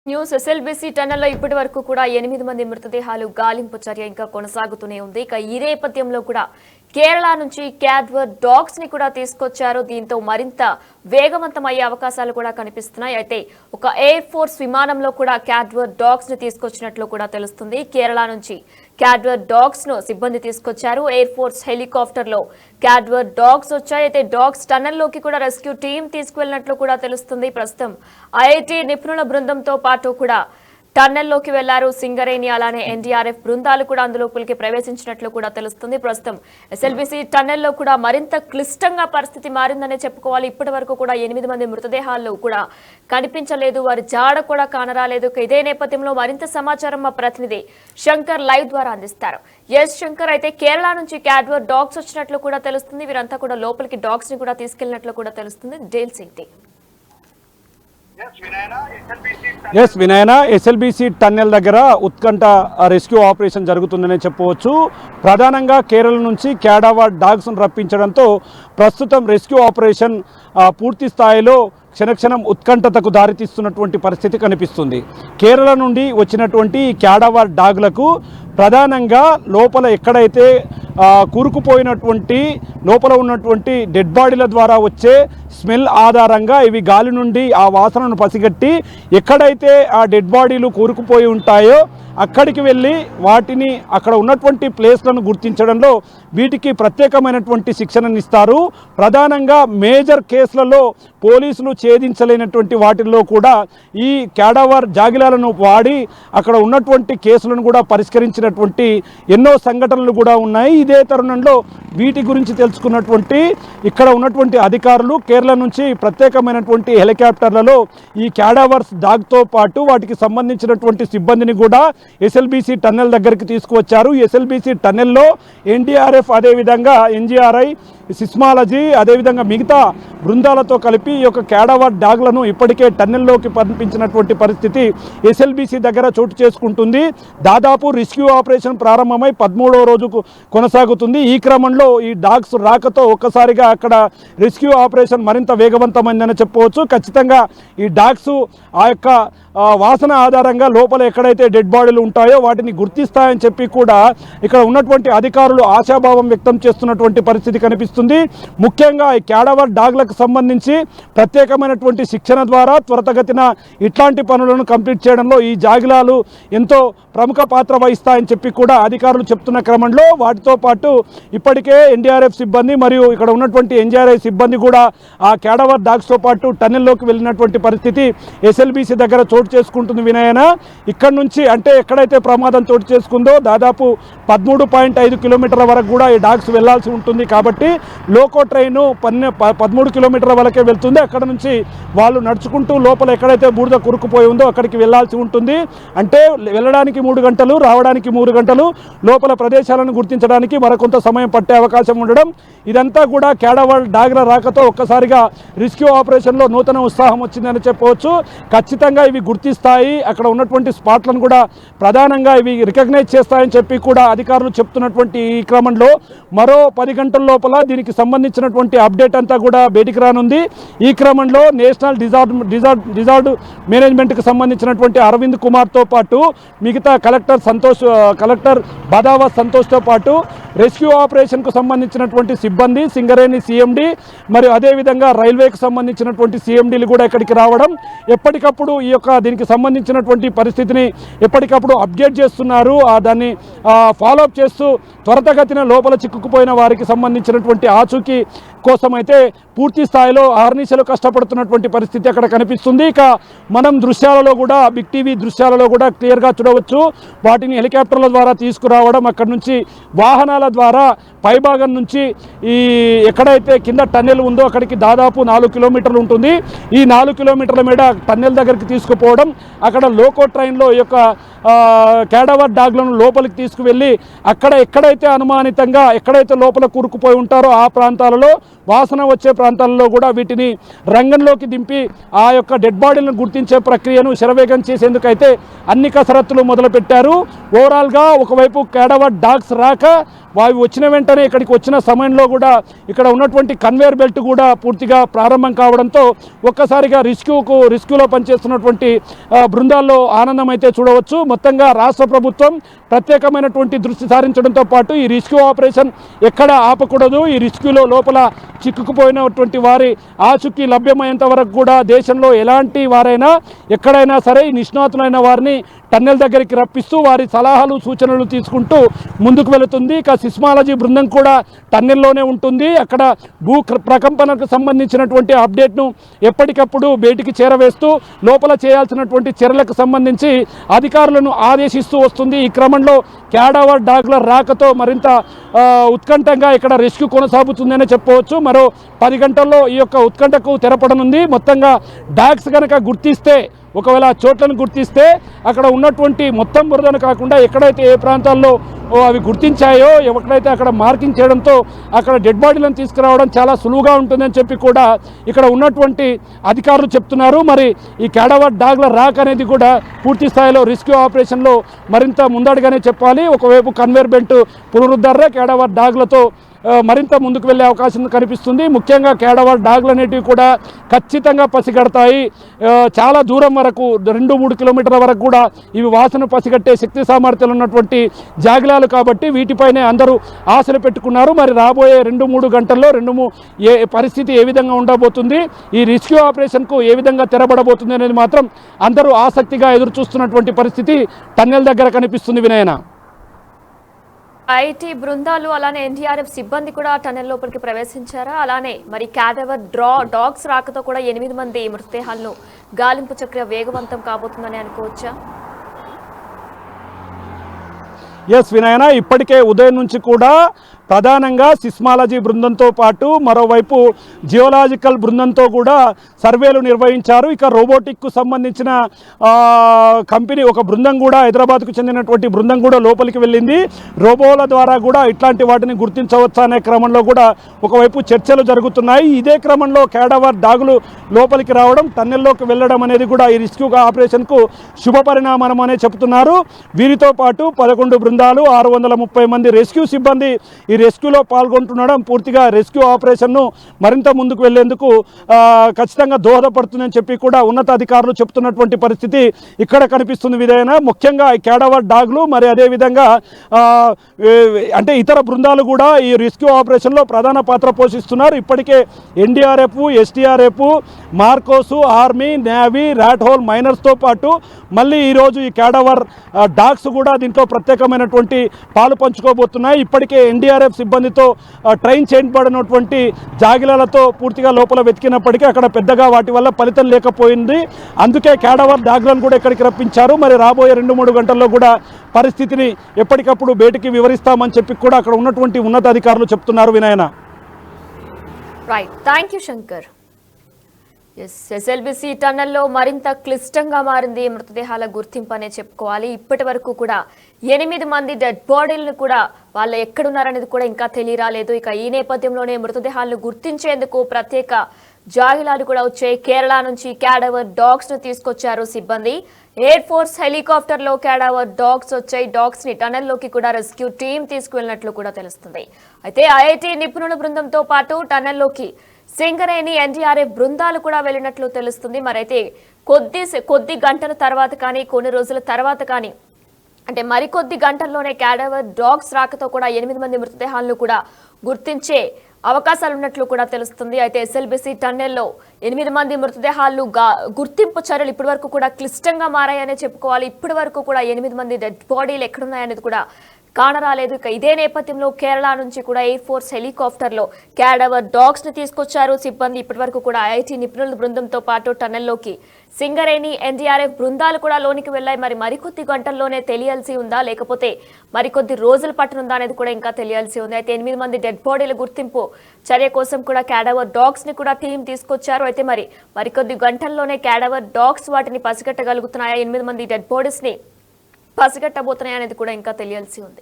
News SLBC టన్నెల్లో ఇప్పటి వరకు కూడా 8 మంది మృతదేహాలు గాలింపు చర్య ఇంకా కొనసాగుతూనే ఉంది. ఇక ఈ నేపథ్యంలో కూడా కేరళ నుంచి క్యాడ్వర్ డాగ్స్ ని కూడా తీసుకొచ్చారు. దీంతో మరింత వేగవంతం అయ్యే అవకాశాలు కూడా కనిపిస్తున్నాయి. అయితే ఒక ఎయిర్ ఫోర్స్ విమానంలో కూడా క్యాడ్వర్ డాగ్స్ ని తీసుకొచ్చినట్లు కూడా తెలుస్తుంది. కేరళ నుంచి క్యాడ్వర్ డాగ్స్ ను సిబ్బంది తీసుకొచ్చారు. ఎయిర్ ఫోర్స్ హెలికాప్టర్ లో క్యాడ్వర్ డాగ్స్ వచ్చాయి. అయితే డాగ్స్ టన్నెల్ లోకి కూడా రెస్క్యూ టీం తీసుకువెళ్ళినట్లు కూడా తెలుస్తుంది. ప్రస్తుతం ఐఐటి నిపుణుల బృందంతో పాటు కూడా టన్నెల్లోకి వెళ్లారు. సింగరేణి అలానే ఎన్డీఆర్ఎఫ్ బృందాలు కూడా అందులోకి ప్రవేశించినట్లు కూడా తెలుస్తుంది. ప్రస్తుతం ఎస్ఎల్బీసీ టన్నెల్లో కూడా మరింత క్లిష్టంగా పరిస్థితి మారిందనే చెప్పుకోవాలి. ఇప్పటి వరకు కూడా 8 మంది మృతదేహాలు కూడా కనిపించలేదు, వారి జాడ కూడా కానరాలేదు. ఇదే నేపథ్యంలో మరింత సమాచారం మా ప్రతినిధి శంకర్ లైవ్ ద్వారా అందిస్తారు. ఎస్ శంకర్, అయితే కేరళ నుంచి క్యాడ్వర్ డాగ్స్ వచ్చినట్లు కూడా తెలుస్తుంది. వీరంతా కూడా లోపలికి డాగ్స్ ని కూడా తీసుకెళ్లినట్లు కూడా తెలుస్తుంది. డీటెయిల్స్ ఏంటి? ఎస్ వినయన, ఎస్ఎల్బీసీ టన్నెల్ దగ్గర ఉత్కంఠ రెస్క్యూ ఆపరేషన్ జరుగుతుందనే చెప్పవచ్చు. ప్రధానంగా కేరళ నుంచి క్యాడవర్ డాగ్స్ను రప్పించడంతో ప్రస్తుతం రెస్క్యూ ఆపరేషన్ పూర్తి స్థాయిలో క్షణక్షణం ఉత్కంఠతకు దారితీస్తున్నటువంటి పరిస్థితి కనిపిస్తుంది. కేరళ నుండి వచ్చినటువంటి క్యాడవర్ డాగ్లకు ప్రధానంగా లోపల ఎక్కడైతే కూరుకుపోయినటువంటి లోపల ఉన్నటువంటి డెడ్ బాడీల ద్వారా వచ్చే స్మెల్ ఆధారంగా ఇవి గాలి నుండి ఆ వాసనను పసిగట్టి ఎక్కడైతే ఆ డెడ్ బాడీలు కూరుకుపోయి ఉంటాయో అక్కడికి వెళ్ళి వాటిని అక్కడ ఉన్నటువంటి ప్లేస్లను గుర్తించడంలో వీటికి ప్రత్యేకమైనటువంటి శిక్షణనిస్తారు. ప్రధానంగా మేజర్ కేసులలో పోలీసులు ఛేదించలేనటువంటి వాటిల్లో కూడా ఈ క్యాడవర్ జాగిలాలను వాడి అక్కడ ఉన్నటువంటి కేసులను కూడా పరిష్కరించినటువంటి ఎన్నో సంఘటనలు కూడా ఉన్నాయి. ఇదే తరుణంలో వీటి గురించి తెలుసుకున్నటువంటి ఇక్కడ ఉన్నటువంటి అధికారులు కేరళ నుంచి ప్రత్యేకమైనటువంటి హెలికాప్టర్లలో ఈ క్యాడవర్స్ డాగ్తో పాటు వాటికి సంబంధించినటువంటి సిబ్బందిని కూడా ఎస్ఎల్బీసీ టన్నెల్ దగ్గరికి తీసుకువచ్చారు. ఎస్ఎల్బీసీ టన్నెల్లో ఎన్డీఆర్ఎఫ్, అదేవిధంగా ఎన్జీఆర్ఐ, సిస్మాలజీ, అదేవిధంగా మిగతా బృందాలతో కలిపి ఈ యొక్క క్యాడవర్ డాగ్లను ఇప్పటికే టన్నెల్లోకి పంపించినటువంటి పరిస్థితి ఎస్ఎల్బీసీ దగ్గర చోటు చేసుకుంటుంది. దాదాపు రెస్క్యూ ఆపరేషన్ ప్రారంభమై 13వ రోజుకు కొనసాగుతుంది. ఈ క్రమంలో ఈ డాగ్స్ రాకతో ఒక్కసారిగా అక్కడ రెస్క్యూ ఆపరేషన్ మరింత వేగవంతమైందని చెప్పవచ్చు. ఖచ్చితంగా ఈ డాగ్స్ ఆ యొక్క వాసన ఆధారంగా లోపల ఎక్కడైతే డెడ్ బాడీలు ఉంటాయో వాటిని గుర్తిస్తాయని చెప్పి కూడా ఇక్కడ ఉన్నటువంటి అధికారులు ఆశాభావం వ్యక్తం చేస్తున్నటువంటి పరిస్థితి కనిపిస్తుంది. ముఖ్యంగా ఈ క్యాడవర్ డాగ్లకు సంబంధించి ప్రత్యేకమైనటువంటి శిక్షణ ద్వారా త్వరితగతిన ఇట్లాంటి పనులను కంప్లీట్ చేయడంలో ఈ జాగిలాలు ఎంతో ప్రముఖ పాత్ర వహిస్తాయని చెప్పి కూడా అధికారులు చెప్తున్న క్రమంలో వాటితో పాటు ఇప్పటికే ఎన్డీఆర్ఎఫ్ సిబ్బంది మరియు ఇక్కడ ఉన్నటువంటి ఎన్జీఆర్ఐ సిబ్బంది కూడా ఆ క్యాడవర్ డాగ్స్తో పాటు టన్నెల్లోకి వెళ్ళినటువంటి పరిస్థితి ఎస్ఎల్బీసీ దగ్గర చోటు చేసుకుంటుంది. వినయన, ఇక్కడ నుంచి అంటే ఎక్కడైతే ప్రమాదం చోటు చేసుకుందో దాదాపు 13.5 కిలోమీటర్ల వరకు కూడా ఈ డాగ్స్ వెళ్లాల్సి ఉంటుంది. కాబట్టి లోకో ట్రైన్ 13 కిలోమీటర్ల వరకే వెళ్తుంది. అక్కడ నుంచి వాళ్ళు నడుచుకుంటూ లోపల ఎక్కడైతే బూడిద కురుకుపోయి ఉందో అక్కడికి వెళ్లాల్సి ఉంటుంది. అంటే వెళ్ళడానికి 3 గంటలు, రావడానికి 3 గంటలు, లోపల ప్రదేశాలను గుర్తించడానికి మరికొంత సమయం పట్టే అవకాశం ఉండడం, ఇదంతా కూడా క్యాడవర్ డాగ్ల రాకతో ఒక్కసారిగా రెస్క్యూ ఆపరేషన్లో నూతన ఉత్సాహం వచ్చిందని చెప్పవచ్చు. ఖచ్చితంగా ఇవి గుర్తిస్తాయి, అక్కడ ఉన్నటువంటి స్పాట్లను కూడా ప్రధానంగా ఇవి రికగ్నైజ్ చేస్తాయని చెప్పి కూడా అధికారులు చెప్తున్నటువంటి ఈ క్రమంలో మరో 10 గంటల లోపల దీనికి సంబంధించినటువంటి అప్డేట్ అంతా కూడా బయటికి రానుంది. ఈ క్రమంలో నేషనల్ డిజార్డర్ మేనేజ్మెంట్కి సంబంధించినటువంటి అరవింద్ కుమార్తో పాటు మిగతా కలెక్టర్ బదావా సంతోష్తో పాటు రెస్క్యూ ఆపరేషన్కు సంబంధించినటువంటి సిబ్బంది, సింగరేణి సిఎండి మరియు అదేవిధంగా రైల్వేకి సంబంధించినటువంటి సిఎండీలు కూడా ఇక్కడికి రావడం, ఎప్పటికప్పుడు ఈ యొక్క దీనికి సంబంధించినటువంటి పరిస్థితిని ఎప్పటికప్పుడు అప్డేట్ చేస్తున్నారు. దాన్ని ఫాలోఅప్ చేస్తూ త్వరితగతిన లోపల చిక్కుకుపోయిన వారికి సంబంధించినటువంటి ఆచూకీ కోసం అయితే పూర్తి స్థాయిలో ఆర్నిశలు కష్టపడుతున్నటువంటి పరిస్థితి అక్కడ కనిపిస్తుంది. ఇక మనం దృశ్యాలలో కూడా బిగ్ టీవీ దృశ్యాలలో కూడా క్లియర్గా చూడవచ్చు. వాటిని హెలికాప్టర్ల ద్వారా తీసుకురావడం, అక్కడ నుంచి వాహనాల ద్వారా పైభాగం నుంచి ఈ ఎక్కడైతే కింద టన్నెల్ ఉందో అక్కడికి దాదాపు 4 కిలోమీటర్లు ఉంటుంది. ఈ 4 కిలోమీటర్ల మీద టన్నెల్ దగ్గరికి తీసుకుపోవడం, అక్కడ లోకో ట్రైన్లో ఈ యొక్క క్యాడవర్ డాగ్లను లోపలికి తీసుకువెళ్ళి అక్కడ ఎక్కడైతే అనుమానితంగా ఎక్కడైతే లోపల కూరుకుపోయి ఉంటారో ఆ ప్రాంతాలలో వాసన వచ్చే ప్రాంతాల్లో కూడా వీటిని రంగంలోకి దింపి ఆ యొక్క డెడ్ బాడీలను గుర్తించే ప్రక్రియను శరవేగం చేసేందుకైతే అన్ని కసరత్తులు మొదలుపెట్టారు. ఓవరాల్గా ఒకవైపు క్యాడవర్ డాగ్స్ రాక అవి వచ్చిన వెంటనే ఇక్కడికి వచ్చిన సమయంలో కూడా ఇక్కడ ఉన్నటువంటి కన్వేయర్ బెల్ట్ కూడా పూర్తిగా ప్రారంభం కావడంతో ఒక్కసారిగా రిస్క్యూలో పనిచేస్తున్నటువంటి బృందాల్లో ఆనందం అయితే చూడవచ్చు. మొత్తంగా రాష్ట్ర ప్రభుత్వం ప్రత్యేకమైనటువంటి దృష్టి సారించడంతో పాటు ఈ రెస్క్యూ ఆపరేషన్ ఎక్కడ ఆపకూడదు, ఈ రెస్క్యూలో లోపల చిక్కుకుపోయినటువంటి వారి ఆచూకీ లభ్యమయ్యేంత వరకు కూడా దేశంలో ఎలాంటి వారైనా ఎక్కడైనా సరే ఈ నిష్ణాతులైన వారిని టన్నెల్ దగ్గరికి రప్పిస్తూ వారి సలహాలు సూచనలు తీసుకుంటూ ముందుకు వెళుతుంది. ఇక సిస్మాలజీ బృందం కూడా టన్నెల్లోనే ఉంటుంది. అక్కడ భూ ప్రకంపనకు సంబంధించినటువంటి అప్డేట్ను ఎప్పటికప్పుడు బయటికి చేరవేస్తూ లోపల చేయాల్సినటువంటి చర్యలకు సంబంధించి అధికారులను ఆదేశిస్తూ వస్తుంది. ఈ క్రమంలో క్యాడవర్ డాగ్ల రాకతో మరింత ఉత్కంఠంగా ఇక్కడ రెస్క్యూ కొనసాగుతుందనే చెప్పవచ్చు. మరో 10 గంటల్లో ఈ యొక్క ఉత్కంఠకు తెరపడనుంది. మొత్తంగా డాగ్స్ కనుక గుర్తిస్తే, ఒకవేళ చోట్లను గుర్తిస్తే అక్కడ ఉన్నటువంటి మొత్తం బురదను కాకుండా ఎక్కడైతే ఏ ప్రాంతాల్లో అవి గుర్తించాయో ఎక్కడైతే అక్కడ మార్కింగ్ చేయడంతో అక్కడ డెడ్ బాడీలను తీసుకురావడం చాలా సులువుగా ఉంటుందని చెప్పి కూడా ఇక్కడ ఉన్నటువంటి అధికారులు చెప్తున్నారు. మరి ఈ క్యాడవర్ డాగ్ల రాక్ అనేది కూడా పూర్తి స్థాయిలో రెస్క్యూ ఆపరేషన్లో మరింత ముందడుగానే చెప్పాలి. ఒకవైపు కన్వేయర్ బెల్ట్ పునరుద్ధరణ క్యాడవర్ డాగ్లతో మరింత ముందుకు వెళ్ళే అవకాశం కనిపిస్తుంది. ముఖ్యంగా క్యాడవర్ డాగ్లు అనేటివి కూడా ఖచ్చితంగా పసిగడతాయి. చాలా దూరం వరకు 2-3 కిలోమీటర్ల వరకు కూడా ఇవి వాసన పసిగట్టే శక్తి సామర్థ్యాలు ఉన్నటువంటి జాగిలాలు కాబట్టి వీటిపైనే అందరూ ఆశలు పెట్టుకున్నారు. మరి రాబోయే 2-3 గంటల్లో పరిస్థితి ఏ విధంగా ఉండబోతుంది, ఈ రెస్క్యూ ఆపరేషన్కు ఏ విధంగా తెరబడబోతుంది అనేది మాత్రం అందరూ ఆసక్తిగా ఎదురు చూస్తున్నటువంటి పరిస్థితి టన్నెల్ దగ్గర కనిపిస్తుంది. వినయన, ఐటీ బృందాలు అలానే ఎన్డీఆర్ఎఫ్ సిబ్బంది కూడా టన్నెల్ లోపలికి ప్రవేశించారా? అలానే మరి క్యాడవర్ డాగ్స్ రాకతో కూడా 8 మంది మృతదేహాలను గాలింపు చక్ర వేగవంతం కాబోతుందని అనుకోవచ్చా? ఎస్ వినయన, ఇప్పటికే ఉదయం నుంచి కూడా ప్రధానంగా సిస్మాలజీ బృందంతో పాటు మరోవైపు జియోలాజికల్ బృందంతో కూడా సర్వేలు నిర్వహించారు. ఇక రోబోటిక్కు సంబంధించిన కంపెనీ ఒక బృందం కూడా, హైదరాబాద్కు చెందినటువంటి బృందం కూడా లోపలికి వెళ్ళింది. రోబోల ద్వారా కూడా ఇట్లాంటి వాటిని గుర్తించవచ్చా అనే క్రమంలో కూడా ఒకవైపు చర్చలు జరుగుతున్నాయి. ఇదే క్రమంలో క్యాడవర్ డాగులు లోపలికి రావడం, టన్నెల్లోకి వెళ్ళడం అనేది కూడా ఈ రెస్క్యూ ఆపరేషన్కు శుభ పరిణామం అనే చెబుతున్నారు. వీరితో పాటు 11 బృందాలు, 630 మంది రెస్క్యూ సిబ్బంది ఈ రెస్క్యూలో పాల్గొంటుండడం పూర్తిగా రెస్క్యూ ఆపరేషన్ను మరింత ముందుకు వెళ్లేందుకు ఖచ్చితంగా దోహదపడుతుందని చెప్పి కూడా ఉన్నతాధికారులు చెప్తున్నటువంటి పరిస్థితి ఇక్కడ కనిపిస్తుంది. విధంగా ముఖ్యంగా ఈ క్యాడవర్ డాగ్లు మరి అదేవిధంగా అంటే ఇతర బృందాలు కూడా ఈ రెస్క్యూ ఆపరేషన్లో ప్రధాన పాత్ర పోషిస్తున్నారు. ఇప్పటికే NDRF, SDRF, MARCOS, army, navy, rat hole మైనర్స్తో పాటు మళ్ళీ ఈరోజు ఈ క్యాడవర్ డాగ్స్ కూడా దీంట్లో ప్రత్యేకమైనటువంటి పాలు పంచుకోబోతున్నాయి. ఇప్పటికే ఎన్డీఆర్ఎఫ్ సిబ్బందితో ట్రైన్ చేయబడినటువంటి జాగిలాలతో పూర్తిగా లోపల వెతికినప్పటికీ అక్కడ పెద్దగా వాటి వల్ల ఫలితం లేకపోయింది. అందుకే క్యాడవర్ డాగ్లను కూడా ఇక్కడికి రప్పించారు. మరి రాబోయే 2-3 గంటల్లో కూడా పరిస్థితిని ఎప్పటికప్పుడు బయటికి వివరిస్తామని చెప్పి కూడా అక్కడ ఉన్నటువంటి ఉన్నతాధికారులు చెప్తున్నారు. వినయన, right, thank you Shankar. SLBC టన్నెల్లో మరింత క్లిష్టంగా మారింది మృతదేహాల గుర్తింపు అనే చెప్పుకోవాలి. ఇప్పటి వరకు కూడా 8 మంది డెడ్ బాడీలను కూడా వాళ్ళు ఎక్కడున్నారనేది కూడా ఇంకా తెలియరాలేదు. ఇక ఈ నేపథ్యంలోనే మృతదేహాలను గుర్తించేందుకు ప్రత్యేక జాగిలాలు కూడా వచ్చాయి. కేరళ నుంచి క్యాడవర్ డాగ్స్ ను తీసుకొచ్చారు సిబ్బంది. ఎయిర్ ఫోర్స్ హెలికాప్టర్ లో క్యాడవర్ డాగ్స్ వచ్చాయి. డాగ్స్ ని టన్నెల్లోకి కూడా రెస్క్యూ టీం తీసుకువెళ్ళినట్లు కూడా తెలుస్తుంది. అయితే ఐఐటీ నిపుణుల బృందంతో పాటు టన్నెల్లోకి సింగరేణి, ఎన్డీఆర్ఎఫ్ బృందాలు కూడా వెళ్ళినట్లు తెలుస్తుంది. మరైతే కొద్ది గంటల తర్వాత కానీ, కొన్ని రోజుల తర్వాత కానీ, అంటే మరికొద్ది గంటల్లోనే క్యాడవర్ డాగ్స్ రాకతో కూడా 8 మంది మృతదేహాలను కూడా గుర్తించే అవకాశాలు ఉన్నట్లు కూడా తెలుస్తుంది. అయితే ఎస్ఎల్బిసి టన్నెల్లో 8 మంది మృతదేహాలు గుర్తింపు చర్యలు ఇప్పటి వరకు కూడా క్లిష్టంగా మారాయనే చెప్పుకోవాలి. ఇప్పటి వరకు కూడా 8 మంది డెడ్ బాడీలు ఎక్కడున్నాయనేది కూడా కానరాలేదు. ఇక ఇదే నేపథ్యంలో కేరళ నుంచి కూడా ఎయిర్ ఫోర్స్ హెలికాప్టర్ లో క్యాడవర్ డాగ్స్ ని తీసుకొచ్చారు సిబ్బంది. ఇప్పటి వరకు కూడా ఐఐటీ నిపుణుల బృందంతో పాటు టన్నెల్లోకి సింగరేణి, ఎన్డీఆర్ఎఫ్ బృందాలు కూడా లోనికి వెళ్లాయి. మరికొద్ది గంటల్లోనే తెలియాల్సి ఉందా, లేకపోతే మరికొద్ది రోజులు పట్టనుందా అనేది కూడా ఇంకా తెలియాల్సి ఉంది. అయితే 8 మంది డెడ్ బాడీల గుర్తింపు చర్య కోసం కూడా క్యాడవర్ డాగ్స్ ని కూడా టీం తీసుకొచ్చారు. అయితే మరికొద్ది గంటల్లోనే క్యాడవర్ డాగ్స్ వాటిని పసిగట్టగలుగుతున్నాయా, 8 మంది డెడ్ బాడీస్ ని పసిగట్టబోతున్నాయా అనేది కూడా ఇంకా తెలియాల్సి ఉంది.